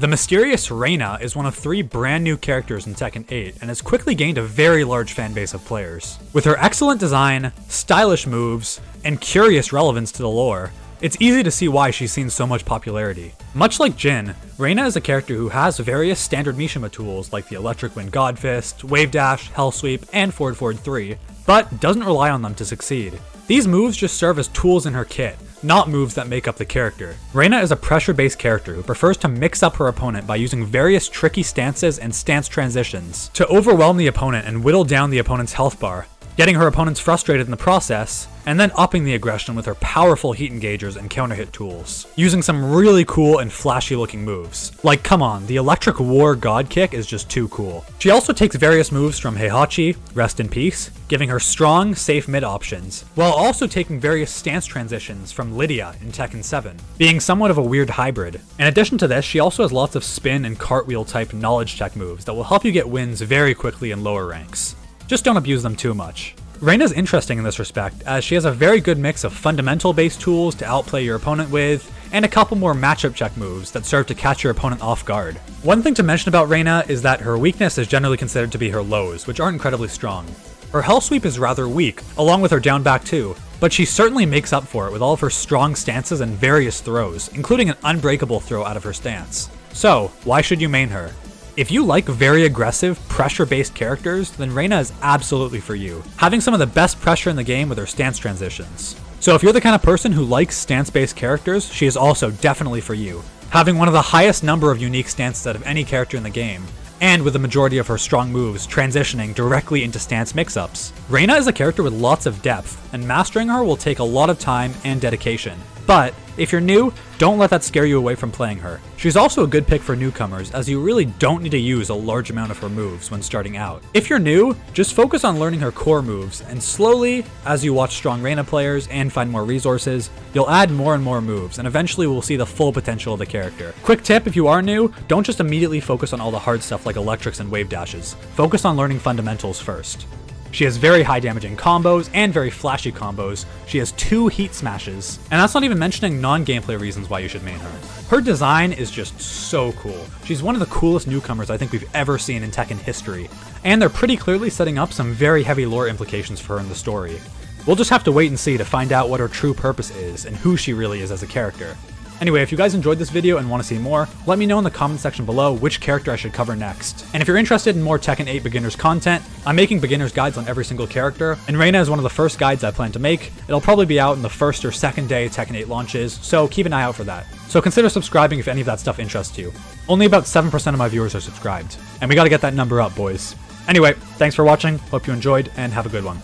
The mysterious Reina is one of 3 brand new characters in Tekken 8 and has quickly gained a very large fan base of players. With her excellent design, stylish moves, and curious relevance to the lore, it's easy to see why she's seen so much popularity. Much like Jin, Reina is a character who has various standard Mishima tools like the Electric Wind God Fist, Wave Dash, Hell Sweep, and Forward Forward 3, but doesn't rely on them to succeed. These moves just serve as tools in her kit, not moves that make up the character. Reina is a pressure-based character who prefers to mix up her opponent by using various tricky stances and stance transitions to overwhelm the opponent and whittle down the opponent's health bar, getting her opponents frustrated in the process, and then upping the aggression with her powerful heat engagers and counter hit tools, using some really cool and flashy looking moves. Like, come on, the Electric War God Kick is just too cool. She also takes various moves from Heihachi, rest in peace, giving her strong, safe mid options, while also taking various stance transitions from Lydia in Tekken 7, being somewhat of a weird hybrid. In addition to this, she also has lots of spin and cartwheel type knowledge tech moves that will help you get wins very quickly in lower ranks. Just don't abuse them too much. Reina's interesting in this respect, as she has a very good mix of fundamental-based tools to outplay your opponent with, and a couple more matchup check moves that serve to catch your opponent off guard. One thing to mention about Reina is that her weakness is generally considered to be her lows, which aren't incredibly strong. Her Hell Sweep is rather weak, along with her down back too, but she certainly makes up for it with all of her strong stances and various throws, including an unbreakable throw out of her stance. So, why should you main her? If you like very aggressive, pressure-based characters, then Reina is absolutely for you, having some of the best pressure in the game with her stance transitions. So if you're the kind of person who likes stance-based characters, she is also definitely for you, having one of the highest number of unique stances out of any character in the game, and with the majority of her strong moves transitioning directly into stance mix-ups. Reina is a character with lots of depth, and mastering her will take a lot of time and dedication. But if you're new, don't let that scare you away from playing her. She's also a good pick for newcomers, as you really don't need to use a large amount of her moves when starting out. If you're new, just focus on learning her core moves, and slowly, as you watch strong Reina players and find more resources, you'll add more and more moves, and eventually we'll see the full potential of the character. Quick tip, if you are new, don't just immediately focus on all the hard stuff like electrics and wave dashes. Focus on learning fundamentals first. She has very high damaging combos and very flashy combos. She has 2 heat smashes, and that's not even mentioning non-gameplay reasons why you should main her. Her design is just so cool. She's one of the coolest newcomers I think we've ever seen in Tekken history, and they're pretty clearly setting up some very heavy lore implications for her in the story. We'll just have to wait and see to find out what her true purpose is and who she really is as a character. Anyway, if you guys enjoyed this video and want to see more, let me know in the comment section below which character I should cover next. And if you're interested in more Tekken 8 beginners content, I'm making beginners guides on every single character, and Reina is one of the first guides I plan to make. It'll probably be out in the first or second day Tekken 8 launches, so keep an eye out for that. So consider subscribing if any of that stuff interests you. Only about 7% of my viewers are subscribed, and we gotta get that number up, boys. Anyway, thanks for watching, hope you enjoyed, and have a good one.